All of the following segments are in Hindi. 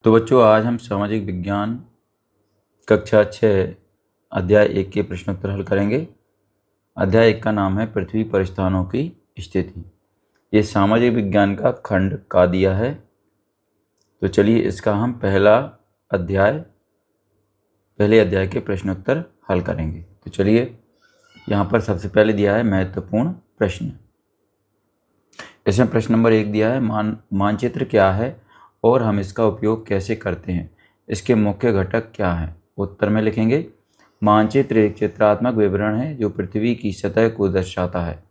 तो बच्चों, आज हम सामाजिक विज्ञान कक्षा 6 अध्याय 1 के प्रश्नोत्तर हल करेंगे। अध्याय 1 का नाम है पृथ्वी पर स्थानों की स्थिति। ये सामाजिक विज्ञान का खंड का दिया है। तो चलिए इसका हम पहले अध्याय के प्रश्नोत्तर हल करेंगे। तो चलिए, यहाँ पर सबसे पहले दिया है महत्वपूर्ण प्रश्न। इसमें प्रश्न नंबर 1 दिया है, मानचित्र क्या है और हम इसका उपयोग कैसे करते हैं, इसके मुख्य घटक क्या हैं। उत्तर में लिखेंगे, मानचित्र एक चित्रात्मक विवरण है जो पृथ्वी की सतह को दर्शाता है,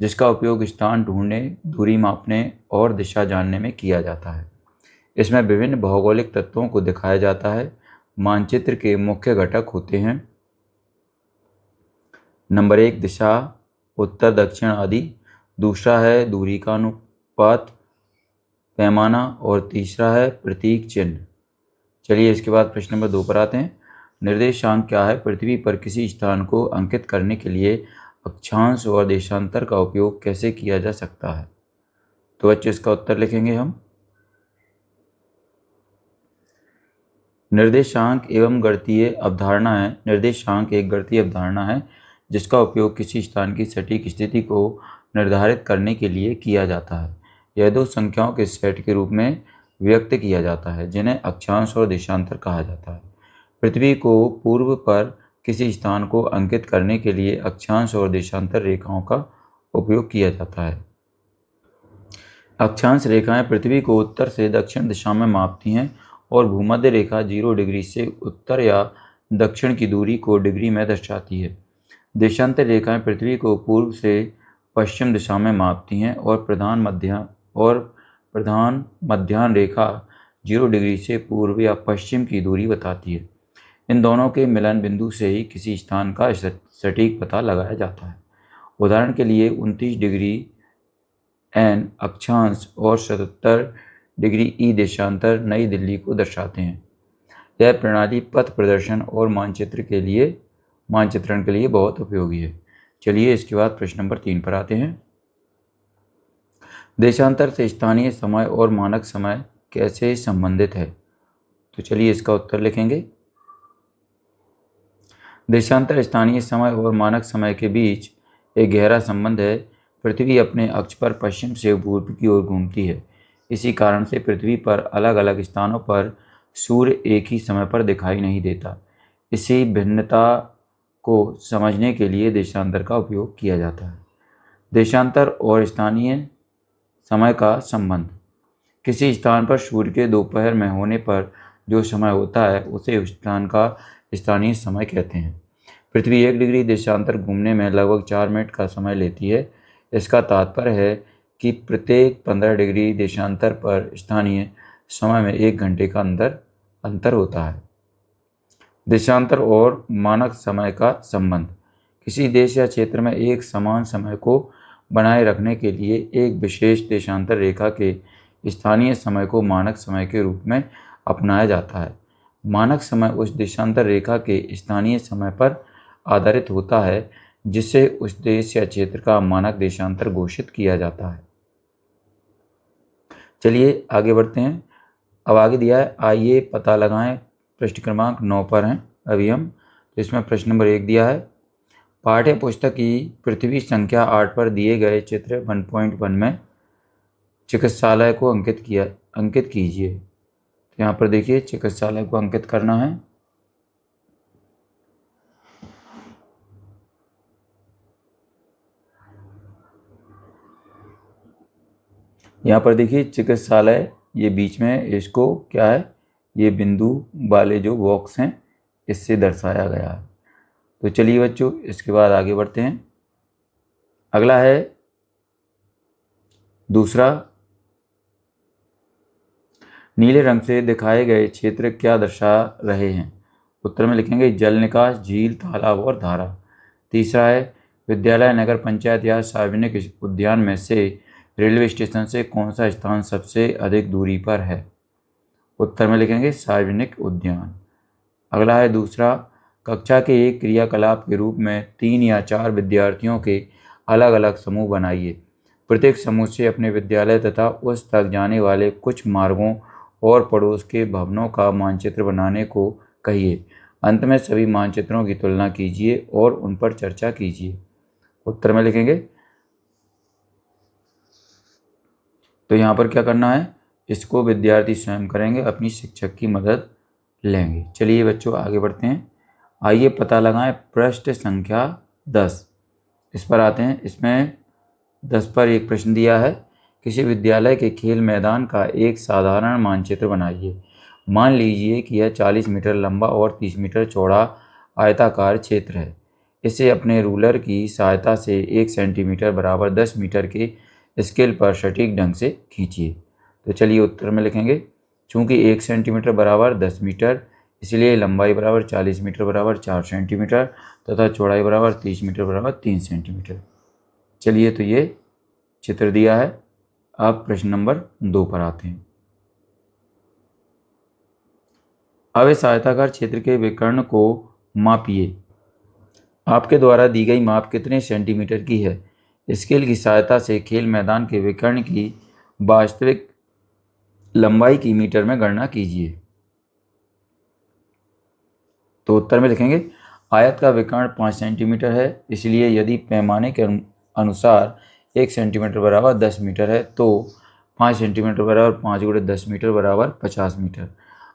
जिसका उपयोग स्थान ढूंढने, दूरी मापने और दिशा जानने में किया जाता है। इसमें विभिन्न भौगोलिक तत्वों को दिखाया जाता है। मानचित्र के मुख्य घटक होते हैं नंबर 1 दिशा, उत्तर दक्षिण आदि। दूसरा है दूरी का अनुपात, पैमाना। और तीसरा है प्रतीक चिन्ह। चलिए इसके बाद प्रश्न नंबर 2 पर आते हैं। निर्देशांक क्या है। पृथ्वी पर किसी स्थान को अंकित करने के लिए अक्षांश और देशांतर का उपयोग कैसे किया जा सकता है। तो बच्चों, इसका उत्तर लिखेंगे हम। निर्देशांक एवं गणितीय अवधारणा है। निर्देशांक एक गणितीय अवधारणा है जिसका उपयोग किसी स्थान की सटीक स्थिति को निर्धारित करने के लिए किया जाता है। यह दो संख्याओं के सेट के रूप में व्यक्त किया जाता है जिन्हें अक्षांश और देशांतर कहा जाता है। पृथ्वी को पूर्व पर किसी स्थान को अंकित करने के लिए अक्षांश और देशांतर रेखाओं का उपयोग किया जाता है। अक्षांश रेखाएं पृथ्वी को उत्तर से दक्षिण दिशा में मापती हैं और भूमध्य रेखा 0 डिग्री से उत्तर या दक्षिण की दूरी को डिग्री में दर्शाती है। देशांतर रेखाएं पृथ्वी को पूर्व से पश्चिम दिशा में मापती हैं और प्रधान मध्याह्न रेखा 0 डिग्री से पूर्व या पश्चिम की दूरी बताती है। इन दोनों के मिलन बिंदु से ही किसी स्थान का सटीक पता लगाया जाता है। उदाहरण के लिए 29 डिग्री एन अक्षांश और 77 डिग्री ई देशांतर नई दिल्ली को दर्शाते हैं। यह प्रणाली पथ प्रदर्शन और मानचित्रण के लिए बहुत उपयोगी है। चलिए इसके बाद प्रश्न नंबर 3 पर आते हैं। देशांतर से स्थानीय समय और मानक समय कैसे संबंधित है। तो चलिए इसका उत्तर लिखेंगे। देशांतर स्थानीय समय और मानक समय के बीच एक गहरा संबंध है। पृथ्वी अपने अक्ष पर पश्चिम से पूर्व की ओर घूमती है। इसी कारण से पृथ्वी पर अलग अलग स्थानों पर सूर्य एक ही समय पर दिखाई नहीं देता। इसी भिन्नता को समझने के लिए देशांतर का उपयोग किया जाता है। देशांतर और स्थानीय समय का संबंध। किसी स्थान पर सूर्य के दोपहर में होने पर जो समय होता है उसे उस स्थान का स्थानीय समय कहते हैं। पृथ्वी 1 डिग्री देशांतर घूमने में लगभग 4 मिनट का समय लेती है। इसका तात्पर्य है कि प्रत्येक 15 डिग्री देशांतर पर स्थानीय समय में 1 घंटे का अंतर होता है। देशांतर और मानक समय का संबंध। किसी देश या क्षेत्र में एक समान समय को बनाए रखने के लिए एक विशेष देशांतर रेखा के स्थानीय समय को मानक समय के रूप में अपनाया जाता है। मानक समय उस देशांतर रेखा के स्थानीय समय पर आधारित होता है जिसे उस देश या क्षेत्र का मानक देशांतर घोषित किया जाता है। चलिए आगे बढ़ते हैं। अब आगे दिया है, आइए पता लगाएं। पृष्ठ क्रमांक 9 पर हैं अभी हम। तो इसमें प्रश्न नंबर 1 दिया है, पाठ्य पुस्तक की पृथ्वी संख्या 8 पर दिए गए चित्र 1.1 में चिकित्सालय को अंकित कीजिए। तो यहाँ पर देखिए चिकित्सालय को अंकित करना है। यहाँ पर देखिए चिकित्सालय, ये बीच में इसको क्या है, ये बिंदु वाले जो बॉक्स हैं इससे दर्शाया गया है। तो चलिए बच्चों इसके बाद आगे बढ़ते हैं। अगला है दूसरा, नीले रंग से दिखाए गए क्षेत्र क्या दर्शा रहे हैं। उत्तर में लिखेंगे जल निकास, झील, तालाब और धारा। तीसरा है, विद्यालय, नगर पंचायत या सार्वजनिक उद्यान में से रेलवे स्टेशन से कौन सा स्थान सबसे अधिक दूरी पर है। उत्तर में लिखेंगे सार्वजनिक उद्यान। अगला है दूसरा, कक्षा के एक क्रियाकलाप के रूप में 3 या 4 विद्यार्थियों के अलग अलग समूह बनाइए। प्रत्येक समूह से अपने विद्यालय तथा उस तक जाने वाले कुछ मार्गों और पड़ोस के भवनों का मानचित्र बनाने को कहिए। अंत में सभी मानचित्रों की तुलना कीजिए और उन पर चर्चा कीजिए। उत्तर में लिखेंगे। तो यहाँ पर क्या करना है, इसको विद्यार्थी स्वयं करेंगे, अपनी शिक्षक की मदद लेंगे। चलिए बच्चों आगे बढ़ते हैं। आइए पता लगाएं पृष्ठ संख्या 10। इस पर आते हैं। इसमें 10 पर एक प्रश्न दिया है। किसी विद्यालय के खेल मैदान का एक साधारण मानचित्र बनाइए। मान लीजिए कि यह 40 मीटर लंबा और 30 मीटर चौड़ा आयताकार क्षेत्र है। इसे अपने रूलर की सहायता से 1 सेंटीमीटर बराबर 10 मीटर के स्केल पर सटीक ढंग से खींचिए। तो चलिए उत्तर में लिखेंगे। चूँकि 1 सेंटीमीटर बराबर 10 मीटर, इसलिए लंबाई बराबर 40 मीटर बराबर 4 सेंटीमीटर तथा चौड़ाई बराबर 30 मीटर बराबर 3 सेंटीमीटर। चलिए तो ये चित्र दिया है। अब प्रश्न नंबर 2 पर आते हैं। अब इस आयताकार क्षेत्र के विकर्ण को मापिए। आपके द्वारा दी गई माप कितने सेंटीमीटर की है? स्केल की सहायता से खेल मैदान के विकर्ण की वास्तविक लंबाई की मीटर में गणना कीजिए। तो उत्तर में लिखेंगे। आयत का विकर्ण 5 सेंटीमीटर है, इसलिए यदि पैमाने के अनुसार 1 सेंटीमीटर बराबर 10 मीटर है तो 5 सेंटीमीटर बराबर 5 गुणे 10 मीटर बराबर 50 मीटर।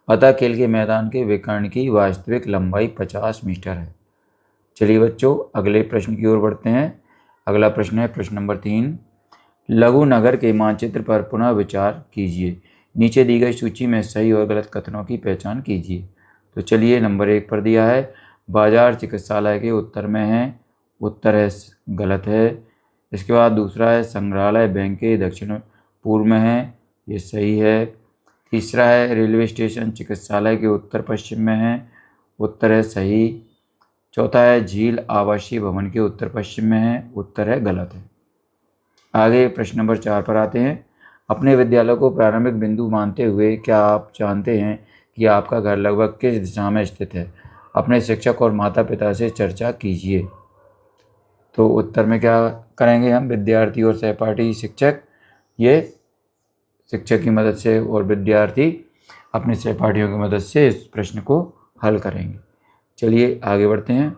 अतः खेल के मैदान के विकर्ण की वास्तविक लंबाई 50 मीटर है। चलिए बच्चों अगले प्रश्न की ओर बढ़ते हैं। अगला प्रश्न है प्रश्न नंबर 3। लघु नगर के मानचित्र पर पुनः विचार कीजिए। नीचे दी गई सूची में सही और गलत कथनों की पहचान कीजिए। तो चलिए नंबर 1 पर दिया है बाजार चिकित्सालय के उत्तर में है। उत्तर है गलत है। इसके बाद दूसरा है संग्रहालय बैंक के दक्षिण पूर्व में है, ये सही है। तीसरा है रेलवे स्टेशन चिकित्सालय के उत्तर पश्चिम में है। उत्तर है सही। चौथा है झील आवासीय भवन के उत्तर पश्चिम में है। उत्तर है गलत है। आगे प्रश्न नंबर 4 पर आते हैं। अपने विद्यालय को प्रारंभिक बिंदु मानते हुए क्या आप जानते हैं कि आपका घर लगभग किस दिशा में स्थित है? अपने शिक्षक और माता पिता से चर्चा कीजिए। तो उत्तर में क्या करेंगे हम? विद्यार्थी और सहपाठी शिक्षक, ये शिक्षक की मदद से और विद्यार्थी अपने सहपाठियों की मदद से इस प्रश्न को हल करेंगे। चलिए आगे बढ़ते हैं।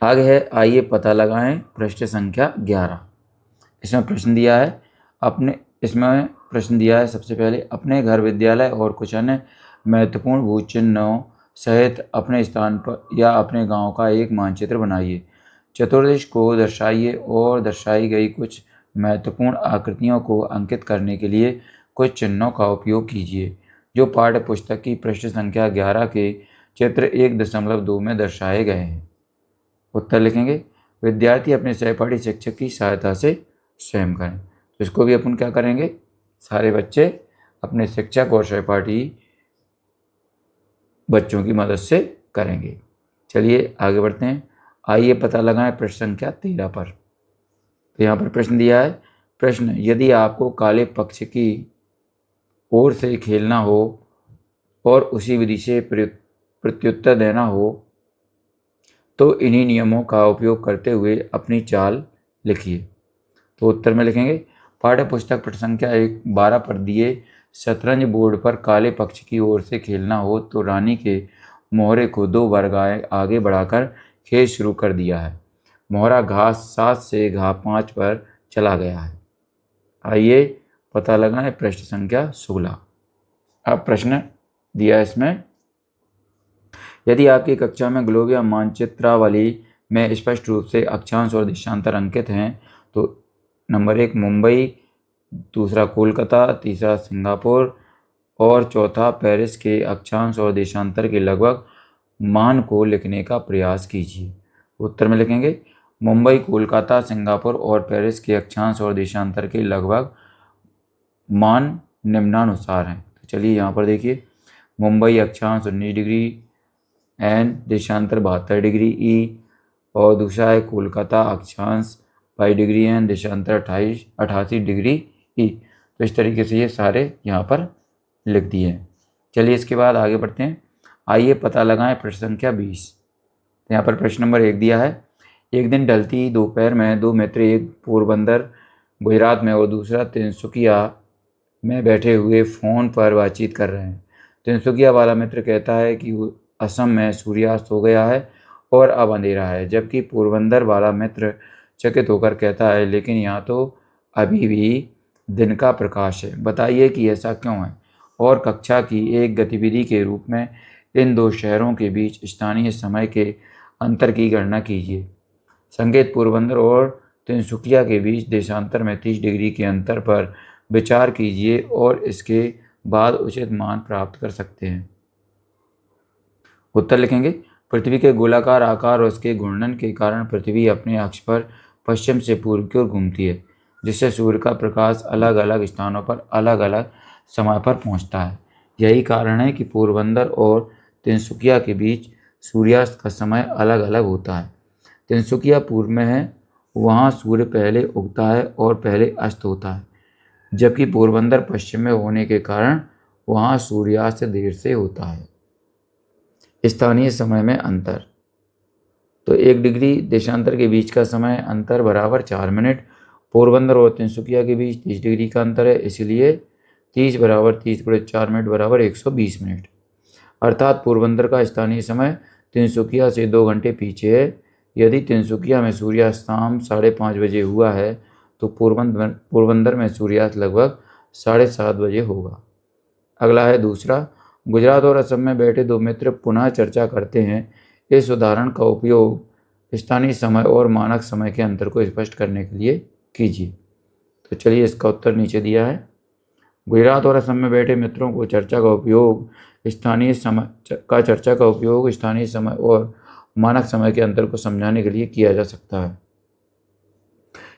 आगे है आइए पता लगाएं पृष्ठ संख्या 11। इसमें प्रश्न दिया है सबसे पहले अपने घर विद्यालय और कुछ अन्य महत्वपूर्ण भू चिन्हों सहित अपने स्थान पर या अपने गांव का एक मानचित्र बनाइए। चतुर्दिश को दर्शाइए और दर्शाई गई कुछ महत्वपूर्ण आकृतियों को अंकित करने के लिए कुछ चिन्हों का उपयोग कीजिए जो पाठ्य पुस्तक की पृष्ठ संख्या 11 के चित्र 1.2 में दर्शाए गए हैं। उत्तर लिखेंगे। विद्यार्थी अपने सहपाठी शिक्षक की सहायता से स्वयं करें। तो इसको भी अपन क्या करेंगे? सारे बच्चे अपने शिक्षक और सहपाठी बच्चों की मदद से करेंगे। चलिए आगे बढ़ते हैं। आइए पता लगाएं प्रश्न संख्या 13 पर। तो यहाँ पर प्रश्न दिया है। प्रश्न, यदि आपको काले पक्ष की ओर से खेलना हो और उसी विधि से प्रत्युत्तर देना हो तो इन्हीं नियमों का उपयोग करते हुए अपनी चाल लिखिए। तो उत्तर में लिखेंगे। पाठ्य पुस्तक पृष्ठ संख्या 12 पर दिए शतरंज बोर्ड पर काले पक्ष की ओर से खेलना हो तो रानी के मोहरे को 2 बार आगे बढ़ाकर खेल शुरू कर दिया है। मोहरा घास 7 से घाव 5 पर चला गया है। आइए पता लगाएं पृष्ठ संख्या 16। अब प्रश्न दिया इसमें, यदि आपकी कक्षा में ग्लोबिया मानचित्रावली में स्पष्ट रूप से अक्षांश और देशांतर अंकित हैं तो नंबर 1 मुंबई, दूसरा कोलकाता, तीसरा सिंगापुर और चौथा पेरिस के अक्षांश और देशांतर के लगभग मान को लिखने का प्रयास कीजिए। उत्तर में लिखेंगे। मुंबई, कोलकाता, सिंगापुर और पेरिस के अक्षांश और देशांतर के लगभग मान निम्नानुसार हैं। तो चलिए यहाँ पर देखिए। मुंबई अक्षांश 19 डिग्री एन, देशांतर 72 डिग्री ई, और दूसरा है कोलकाता अक्षांश 22 डिग्री एन, देशांतर 88 डिग्री ई। तो इस तरीके से ये सारे यहाँ पर लिख दिए हैं। चलिए इसके बाद आगे बढ़ते हैं। आइए पता लगाएं प्रश्न संख्या 20। तो यहाँ पर प्रश्न नंबर 1 दिया है। एक दिन ढलती दोपहर में 2 मित्र, एक पोरबंदर गुजरात में और दूसरा तिनसुकिया में बैठे हुए फ़ोन पर बातचीत कर रहे हैं। तिनसुकिया वाला मित्र कहता है कि असम में सूर्यास्त हो गया है और अब अंधेरा है, जबकि पोरबंदर वाला मित्र चकित होकर कहता है, लेकिन यहाँ तो अभी भी दिन का प्रकाश है। बताइए कि ऐसा क्यों है? और कक्षा की एक गतिविधि के रूप में इन दो शहरों के बीच स्थानीय समय के अंतर की गणना कीजिए। संकेत: पोरबंदर और तिनसुकिया के बीच देशांतर में 30 डिग्री के अंतर पर विचार कीजिए और इसके बाद उचित मान प्राप्त कर सकते हैं। उत्तर लिखेंगे। पृथ्वी के गोलाकार आकार और उसके घूर्णन के कारण पृथ्वी अपने अक्ष पर पश्चिम से पूर्व की ओर घूमती है, जिससे सूर्य का प्रकाश अलग अलग स्थानों पर अलग अलग समय पर पहुंचता है। यही कारण है कि पोरबंदर और तिनसुकिया के बीच सूर्यास्त का समय अलग अलग होता है। तिनसुकिया पूर्व में है, वहाँ सूर्य पहले उगता है और पहले अस्त होता है, जबकि पोरबंदर पश्चिम में होने के कारण वहाँ सूर्यास्त देर से होता है। स्थानीय समय में अंतर: तो 1 डिग्री देशांतर के बीच का समय अंतर बराबर 4 मिनट। पोरबंदर और तिनसुकिया के बीच 30 डिग्री का अंतर है, इसलिए 30 बराबर 30 × 4 मिनट बराबर 120 मिनट। अर्थात पोरबंदर का स्थानीय समय तिनसुकिया से 2 घंटे पीछे है। यदि तिनसुकिया में सूर्यास्त शाम 5:30 बजे हुआ है तो पोरबंदर में सूर्यास्त लगभग 7:30 बजे होगा। अगला है दूसरा। गुजरात और असम में बैठे दो मित्र पुनः चर्चा करते हैं। इस उदाहरण का उपयोग स्थानीय समय और मानक समय के अंतर को स्पष्ट करने के लिए कीजिए। तो चलिए इसका उत्तर नीचे दिया है। गुजरात और असम में बैठे मित्रों को चर्चा का उपयोग स्थानीय समय और मानक समय के अंतर को समझाने के लिए किया जा सकता है।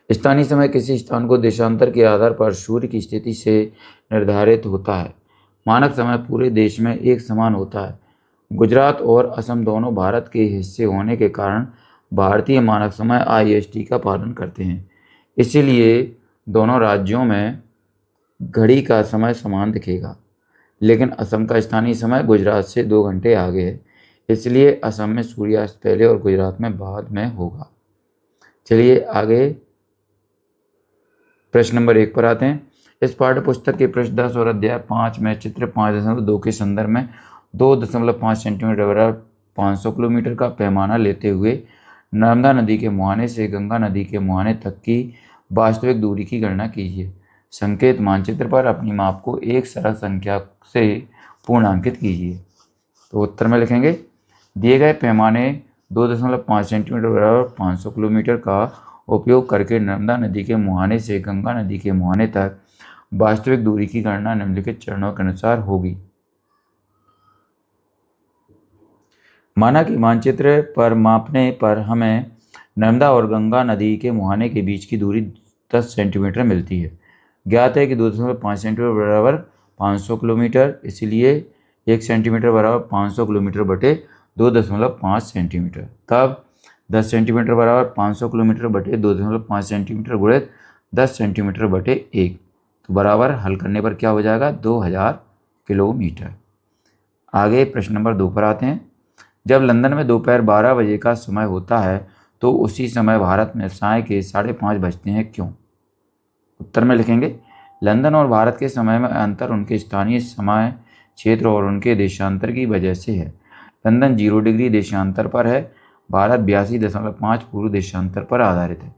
स्थानीय समय किसी स्थान को देशांतर के आधार पर सूर्य की स्थिति से निर्धारित होता है। मानक समय पूरे देश में एक समान होता है। गुजरात और असम दोनों भारत के हिस्से होने के कारण भारतीय मानक समय IST का पालन करते हैं। इसीलिए दोनों राज्यों में घड़ी का समय समान दिखेगा, लेकिन असम का स्थानीय समय गुजरात से 2 घंटे आगे है, इसलिए असम में सूर्यास्त पहले और गुजरात में बाद में होगा। चलिए आगे प्रश्न नंबर 1 पर आते हैं। इस पाठ्य पुस्तक के पृष्ठ 10 और अध्याय 5 में चित्र 5.2 के संदर्भ में 2.5 सेंटीमीटर बराबर 500 किलोमीटर का पैमाना लेते हुए नर्मदा नदी के मुहाने से गंगा नदी के मुहाने तक की वास्तविक दूरी की गणना कीजिए। संकेत: मानचित्र पर अपनी माप को एक सरल संख्या से पूर्णांकित कीजिए। तो उत्तर में लिखेंगे, दिए गए पैमाने 2.5 सेंटीमीटर बराबर 500 किलोमीटर का उपयोग करके नर्मदा नदी के मुहाने से गंगा नदी के मुहाने तक वास्तविक दूरी की गणना निम्नलिखित चरणों के अनुसार होगी। माना कि मानचित्र पर मापने पर हमें नर्मदा और गंगा नदी के मुहाने के बीच की दूरी 10 सेंटीमीटर मिलती है। ज्ञात है कि 2.5 सेंटीमीटर बराबर 500 किलोमीटर, इसलिए 1 सेंटीमीटर बराबर 500 किलोमीटर बटे 2.5 सेंटीमीटर। तब 10 सेंटीमीटर बराबर 500 किलोमीटर बटे 2.5 सेंटीमीटर गुणित 10 सेंटीमीटर बटे 1, तो बराबर हल करने पर क्या हो जाएगा, 2000 किलोमीटर। आगे प्रश्न नंबर 2 पर आते हैं। जब लंदन में दोपहर 12 बजे का समय होता है तो उसी समय भारत में साय के 5:30 बजते हैं, क्यों? उत्तर में लिखेंगे, लंदन और भारत के समय में अंतर उनके स्थानीय समय क्षेत्र और उनके देशांतर की वजह से है। लंदन 0 डिग्री देशांतर पर है, भारत 82.5 पूर्व देशांतर पर आधारित है।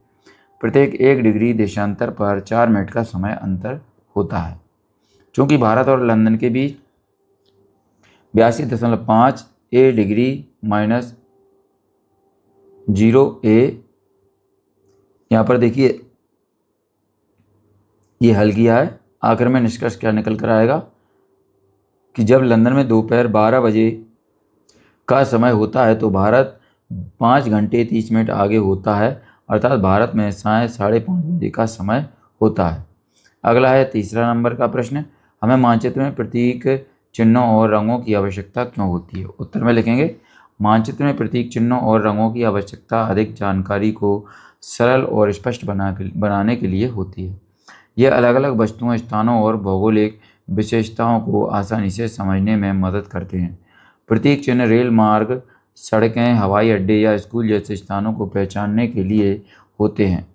प्रत्येक 1 डिग्री देशांतर पर 4 मिनट का समय अंतर होता है। चूँकि भारत और लंदन के बीच 82.5 A डिग्री माइनस 0 A, यहाँ पर देखिए ये हल किया है। आखिर में निष्कर्ष क्या निकल कर आएगा कि जब लंदन में दोपहर 12 बजे का समय होता है तो भारत 5 घंटे 30 मिनट आगे होता है, अर्थात भारत में साय 5:30 बजे का समय होता है। अगला है तीसरा नंबर का प्रश्न। हमें मानचित्र में प्रतीक चिन्हों और रंगों की आवश्यकता क्यों होती है? उत्तर में लिखेंगे, मानचित्र में प्रतीक चिन्हों और रंगों की आवश्यकता अधिक जानकारी को सरल और स्पष्ट बनाने के लिए होती है। यह अलग अलग वस्तुओं, स्थानों और भौगोलिक विशेषताओं को आसानी से समझने में मदद करते हैं। प्रतीक चिन्ह रेल मार्ग, सड़कें, हवाई अड्डे या स्कूल जैसे स्थानों को पहचानने के लिए होते हैं।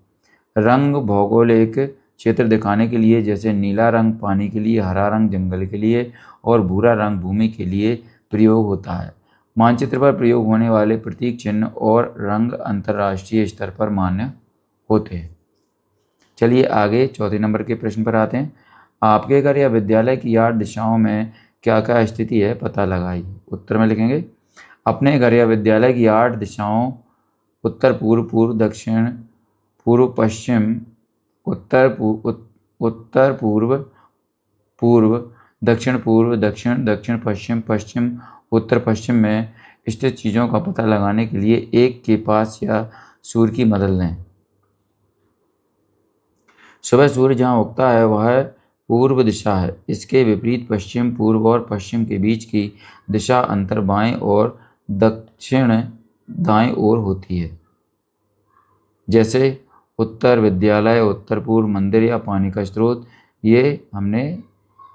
रंग भौगोलिक क्षेत्र दिखाने के लिए, जैसे नीला रंग पानी के लिए, हरा रंग जंगल के लिए और भूरा रंग भूमि के लिए प्रयोग होता है। मानचित्र पर प्रयोग होने वाले प्रतीक, चिन्ह और रंग अंतर्राष्ट्रीय स्तर पर मान्य होते हैं। चलिए आगे चौथे नंबर के प्रश्न पर आते हैं। आपके घर या विद्यालय की 8 दिशाओं में क्या क्या स्थिति है, पता लगाइए। उत्तर में लिखेंगे, अपने घर या विद्यालय की 8 दिशाओं उत्तर पूर्व, पूर्व दक्षिण, पूर्व पश्चिम, उत्तर पूर्व, पूर्व दक्षिण पूर्व, दक्षिण दक्षिण पश्चिम, पश्चिम उत्तर पश्चिम में स्थित चीज़ों का पता लगाने के लिए एक के पास या सूर्य की मदद लें। सुबह सूर्य जहाँ उगता है वह पूर्व दिशा है। इसके विपरीत पश्चिम, पूर्व और पश्चिम के बीच की दिशा अंतर बाएं और दक्षिण दाएं ओर होती है। जैसे उत्तर विद्यालय, उत्तर पूर्व मंदिर या पानी का स्रोत। ये हमने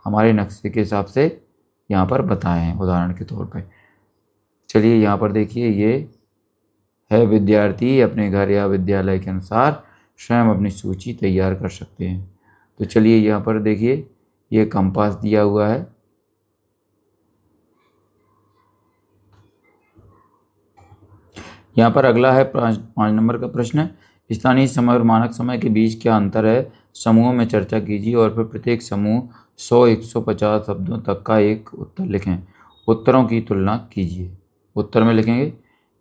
हमारे नक्शे के हिसाब से यहाँ पर बताए हैं उदाहरण के तौर पे। चलिए यहाँ पर देखिए, ये है विद्यार्थी अपने घर या विद्यालय के अनुसार स्वयं अपनी सूची तैयार कर सकते हैं। तो चलिए यहाँ पर देखिए, ये कंपास दिया हुआ है। यहाँ पर अगला है 5 नंबर का प्रश्न। स्थानीय समय और मानक समय के बीच क्या अंतर है, समूहों में चर्चा कीजिए और फिर प्रत्येक समूह 100-150 शब्दों तक का एक उत्तर लिखें। उत्तरों की तुलना कीजिए। उत्तर में लिखेंगे,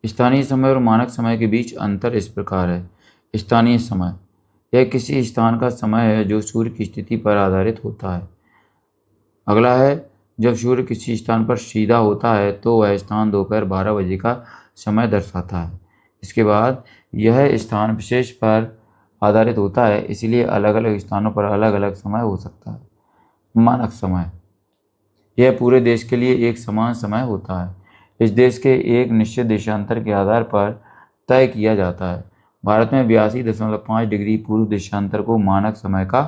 स्थानीय समय और मानक समय के बीच अंतर इस प्रकार है। स्थानीय समय, यह किसी स्थान का समय है जो सूर्य की स्थिति पर आधारित होता है। अगला है, जब सूर्य किसी स्थान पर सीधा होता है तो वह स्थान दोपहर 12 बजे का समय दर्शाता है। इसके बाद यह स्थान विशेष पर आधारित होता है, इसलिए अलग अलग स्थानों पर अलग अलग समय हो सकता है। मानक समय, यह पूरे देश के लिए एक समान समय होता है। इस देश के एक निश्चित देशांतर के आधार पर तय किया जाता है। भारत में 82.5 डिग्री पूर्व देशांतर को मानक समय का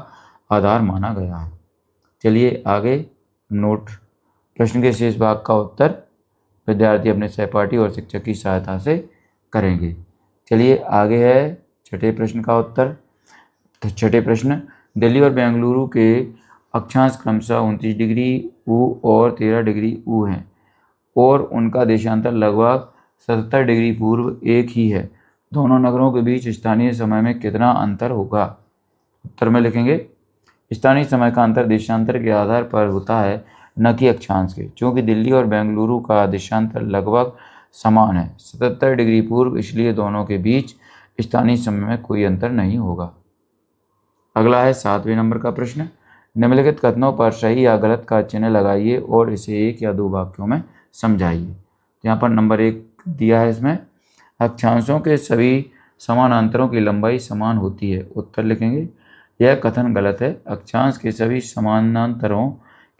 आधार माना गया है। चलिए आगे नोट। प्रश्न के शेष भाग का उत्तर विद्यार्थी अपने सहपाठी और शिक्षक की सहायता से करेंगे। चलिए आगे है छठे प्रश्न का उत्तर। तो छठे प्रश्न, दिल्ली और बेंगलुरु के अक्षांश क्रमशः 29 डिग्री ऊ और 13 डिग्री ऊ हैं और उनका देशांतर लगभग 77 डिग्री पूर्व एक ही है। दोनों नगरों के बीच स्थानीय समय में कितना अंतर होगा। उत्तर में लिखेंगे, स्थानीय समय का अंतर देशांतर के आधार पर होता है, न कि अक्षांश के। चूँकि दिल्ली और बेंगलुरु का देशांतर लगभग समान है, 77 डिग्री पूर्व, इसलिए दोनों के बीच स्थानीय समय में कोई अंतर नहीं होगा। अगला है 7वें नंबर का प्रश्न। निम्नलिखित कथनों पर सही या गलत का चिन्ह लगाइए और इसे 1 या 2 वाक्यों में समझाइए। यहाँ पर नंबर 1 दिया है, इसमें अक्षांशों के सभी समानांतरों की लंबाई समान होती है। उत्तर लिखेंगे, यह कथन गलत है। अक्षांश के सभी समानांतरों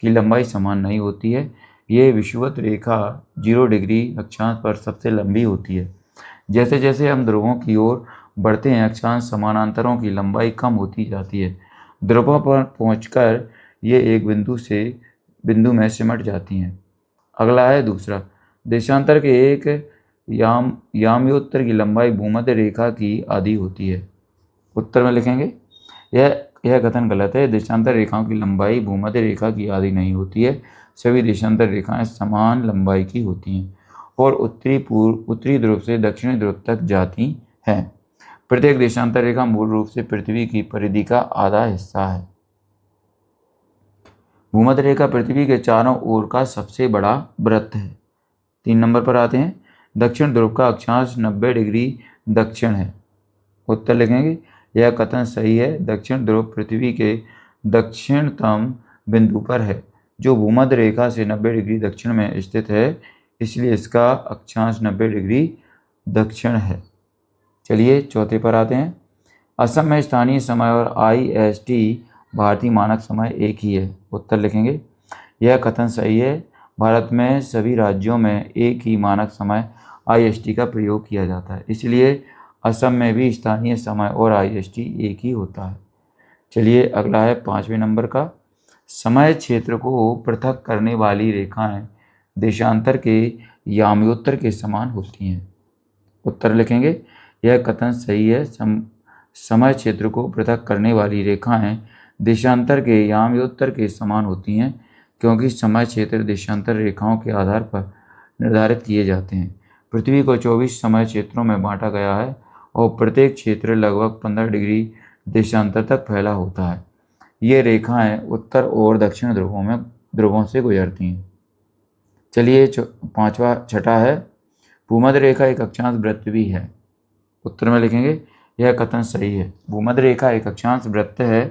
की लंबाई समान नहीं होती है। ये विषुवत रेखा 0 डिग्री अक्षांश पर सबसे लंबी होती है। जैसे जैसे हम ध्रुवों की ओर बढ़ते हैं, अक्षांश समानांतरों की लंबाई कम होती जाती है। ध्रुवों पर पहुंचकर ये एक बिंदु में सिमट जाती हैं। अगला है दूसरा, देशांतर के एक याम्योत्तर की लंबाई भूमध्य रेखा की आधी होती है। उत्तर में लिखेंगे, यह कथन गलत है। देशांतर रेखाओं की लंबाई भूमध्य रेखा की आधी नहीं होती है। सभी देशांतर रेखाएं समान लंबाई की होती हैं और उत्तरी ध्रुव से दक्षिणी ध्रुव तक जाती हैं। प्रत्येक देशांतर रेखा मूल रूप से पृथ्वी की परिधि का आधा हिस्सा है। भूमध्य रेखा पृथ्वी के चारों ओर का सबसे बड़ा वृत्त है। 3 नंबर पर आते हैं, दक्षिण ध्रुव का अक्षांश 90 डिग्री दक्षिण है। उत्तर लिखेंगे, यह कथन सही है। दक्षिण ध्रुव पृथ्वी के दक्षिणतम बिंदु पर है, जो भूमध्य रेखा से 90 डिग्री दक्षिण में स्थित है, इसलिए इसका अक्षांश 90 डिग्री दक्षिण है। चलिए चौथे पर आते हैं। असम में स्थानीय समय और IST भारतीय मानक समय एक ही है। उत्तर लिखेंगे, यह कथन सही है। भारत में सभी राज्यों में एक ही मानक समय IST का प्रयोग किया जाता है, इसलिए असम में भी स्थानीय समय और IST एक ही होता है। चलिए अगला है 5वें नंबर का, समय क्षेत्र को पृथक करने वाली रेखाएं देशांतर के याम्योत्तर के समान होती हैं। उत्तर लिखेंगे, यह कथन सही है। समय क्षेत्र को पृथक करने वाली रेखाएं देशांतर के याम्योत्तर के समान होती हैं, क्योंकि समय क्षेत्र देशांतर रेखाओं के आधार पर निर्धारित किए जाते हैं। पृथ्वी को 24 समय क्षेत्रों में बांटा गया है और प्रत्येक क्षेत्र लगभग 15 डिग्री देशांतर तक फैला होता है। ये रेखाएं उत्तर और दक्षिण ध्रुवों से गुजरती हैं। चलिए छठा है, भूमध्य रेखा एक अक्षांश वृत्त भी है। उत्तर में लिखेंगे यह कथन सही है। भूमध्य रेखा एक अक्षांश वृत्त है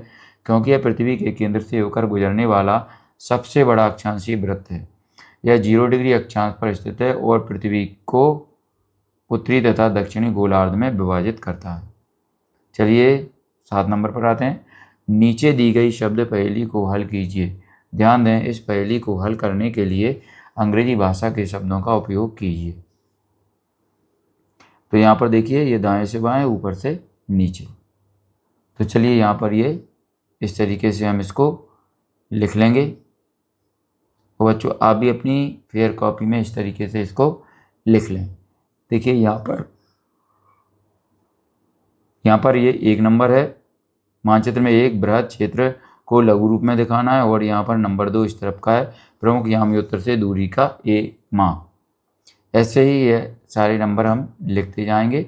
क्योंकि यह पृथ्वी के केंद्र से होकर गुजरने वाला सबसे बड़ा अक्षांशीय वृत्त है। यह 0 डिग्री अक्षांश पर स्थित है और पृथ्वी को उत्तरी तथा दक्षिणी गोलार्ध में विभाजित करता है। चलिए 7 नंबर पर आते हैं। नीचे दी गई शब्द पहेली को हल कीजिए। ध्यान दें, इस पहेली को हल करने के लिए अंग्रेजी भाषा के शब्दों का उपयोग कीजिए। तो यहाँ पर देखिए, ये दाएं से बाएं, ऊपर से नीचे। तो चलिए यहाँ पर ये इस तरीके से हम इसको लिख लेंगे। और बच्चों, आप भी अपनी फेयर कॉपी में इस तरीके से इसको लिख लें। देखिए यहाँ पर ये 1 नंबर है। मानचित्र में एक बृहद क्षेत्र को लघु रूप में दिखाना है और यहाँ पर नंबर 2 इस तरफ का है, प्रमुख याम्योत्तर से दूरी का माप। ऐसे ही ये सारे नंबर हम लिखते जाएंगे।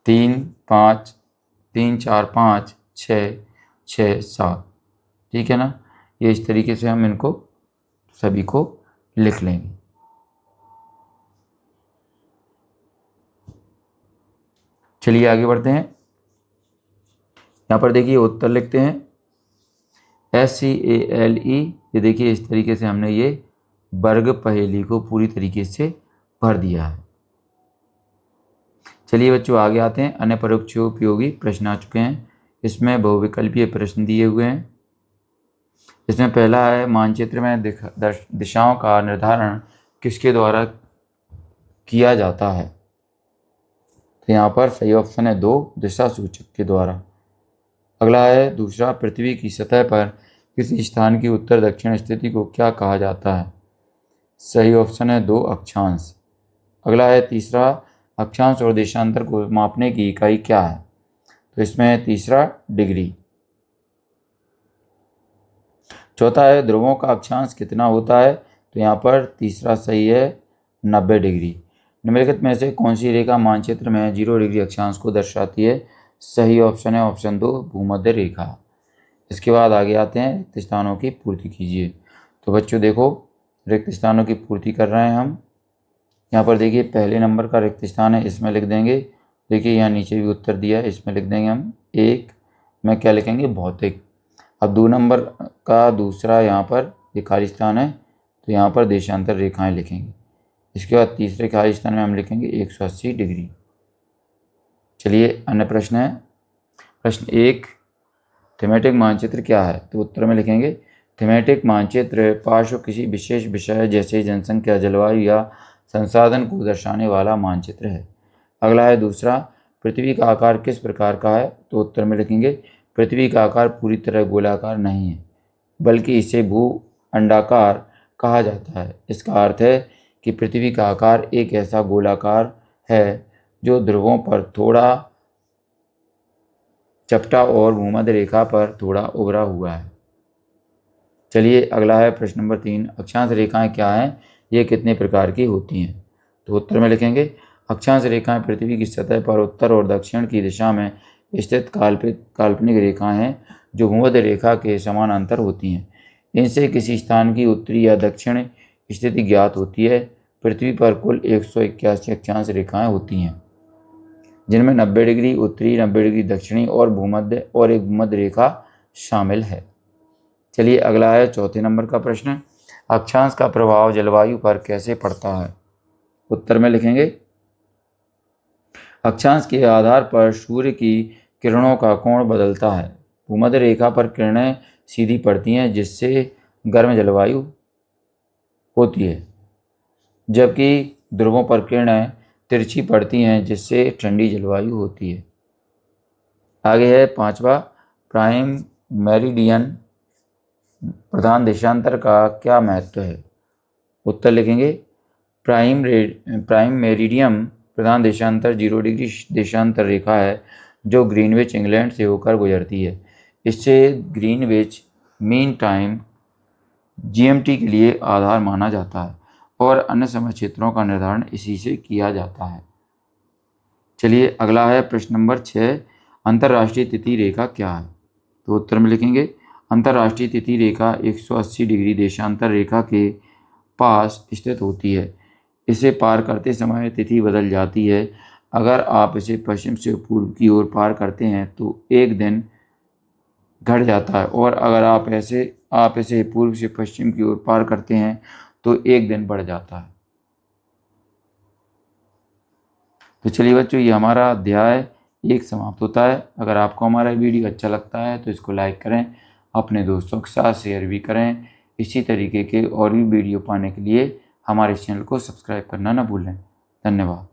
3, 5, 3, 4, 5, 6, 6, 7। ठीक है ना। ये इस तरीके से हम इनको सभी को लिख लेंगे। चलिए आगे बढ़ते हैं। यहाँ पर देखिए उत्तर लिखते हैं SCALE। ये देखिए इस तरीके से हमने ये वर्ग पहेली को पूरी तरीके से भर दिया है। चलिए बच्चों आगे आते हैं। अन्य परोक्षोपयोगी प्रश्न आ चुके हैं। इसमें बहुविकल्पीय प्रश्न दिए हुए हैं। इसमें पहला है, मानचित्र में दिशाओं का निर्धारण किसके द्वारा किया जाता है। तो यहाँ पर सही ऑप्शन है 2, दिशा सूचक के द्वारा। अगला है दूसरा, पृथ्वी की सतह पर किसी स्थान की उत्तर दक्षिण स्थिति को क्या कहा जाता है। सही ऑप्शन है 2, अक्षांश। अगला है तीसरा, अक्षांश और देशांतर को मापने की इकाई क्या है। तो इसमें तीसरा डिग्री। चौथा है, ध्रुवों का अक्षांश कितना होता है। तो यहाँ पर तीसरा सही है, 90 डिग्री। निम्नलिखित में से कौन सी रेखा मानचित्र में 0 डिग्री अक्षांश को दर्शाती है। सही ऑप्शन है ऑप्शन 2, भूमध्य रेखा। इसके बाद आगे आते हैं, रिक्त स्थानों की पूर्ति कीजिए। तो बच्चों देखो, रिक्त स्थानों की पूर्ति कर रहे हैं हम। यहाँ पर देखिए पहले नंबर का रिक्त स्थान है, इसमें लिख देंगे। देखिए यहाँ नीचे भी उत्तर दिया है, इसमें लिख देंगे हम 1 में क्या लिखेंगे, भौतिक। अब 2 नंबर का दूसरा यहाँ पर ये खाली स्थान है, तो यहाँ पर देशांतर रेखाएं लिखेंगे। इसके बाद तीसरे खाली स्थान में हम लिखेंगे 180 डिग्री। चलिए अन्य प्रश्न है। प्रश्न 1, थीमेटिक मानचित्र क्या है। तो उत्तर में लिखेंगे, थीमेटिक मानचित्र पार्श्व किसी विशेष विषय जैसे जनसंख्या, जलवायु या संसाधन को दर्शाने वाला मानचित्र है। अगला है दूसरा, पृथ्वी का आकार किस प्रकार का है। तो उत्तर में लिखेंगे, पृथ्वी का आकार पूरी तरह गोलाकार नहीं है, बल्कि इसे भू अंडाकार कहा जाता है। इसका अर्थ है कि पृथ्वी का आकार एक ऐसा गोलाकार है जो ध्रुवों पर थोड़ा चपटा और भूमध्य रेखा पर थोड़ा उभरा हुआ है। चलिए अगला है प्रश्न नंबर 3, अक्षांश रेखाएं क्या हैं, ये कितने प्रकार की होती हैं। तो उत्तर में लिखेंगे, अक्षांश रेखाएं पृथ्वी की सतह पर उत्तर और दक्षिण की दिशा में स्थित काल्पनिक रेखाएं हैं जो भूमध्य रेखा के समानांतर होती हैं। इनसे किसी स्थान की उत्तरी या दक्षिण स्थिति ज्ञात होती है। पृथ्वी पर कुल 181 अक्षांश रेखाएं होती हैं, जिनमें 90 डिग्री उत्तरी, 90 डिग्री दक्षिणी और एक भूमध्य रेखा शामिल है। चलिए अगला है चौथे नंबर का प्रश्न, अक्षांश का प्रभाव जलवायु पर कैसे पड़ता है। उत्तर में लिखेंगे, अक्षांश के आधार पर सूर्य की किरणों का कोण बदलता है। भूमध्य रेखा पर किरणें सीधी पड़ती हैं जिससे गर्म जलवायु होती है, जबकि ध्रुवों पर किरणें तिरछी पड़ती हैं जिससे ठंडी जलवायु होती है। आगे है पांचवा, प्राइम मेरिडियन प्रधान देशांतर का क्या महत्व है। उत्तर लिखेंगे, प्राइम मेरिडियम प्रधान देशांतर 0 डिग्री देशांतर रेखा है जो ग्रीनविच इंग्लैंड से होकर गुजरती है। इससे ग्रीनविच मीन टाइम GMT के लिए आधार माना जाता है और अन्य समय क्षेत्रों का निर्धारण इसी से किया जाता है। चलिए अगला है प्रश्न नंबर 6, अंतर्राष्ट्रीय तिथि रेखा क्या है? तो उत्तर में लिखेंगे अंतर्राष्ट्रीय तिथि रेखा 180 डिग्री देशांतर रेखा के पास स्थित होती है। इसे पार करते समय तिथि बदल जाती है। अगर आप इसे पश्चिम से पूर्व की ओर पार करते हैं तो एक दिन घट जाता है और अगर आप इसे पूर्व से पश्चिम की ओर पार करते हैं तो एक दिन बढ़ जाता है। तो चलिए बच्चों, ये हमारा अध्याय 1 समाप्त होता है। अगर आपको हमारा वीडियो अच्छा लगता है तो इसको लाइक करें, अपने दोस्तों के साथ शेयर भी करें। इसी तरीके के और भी वीडियो पाने के लिए हमारे चैनल को सब्सक्राइब करना ना भूलें। धन्यवाद।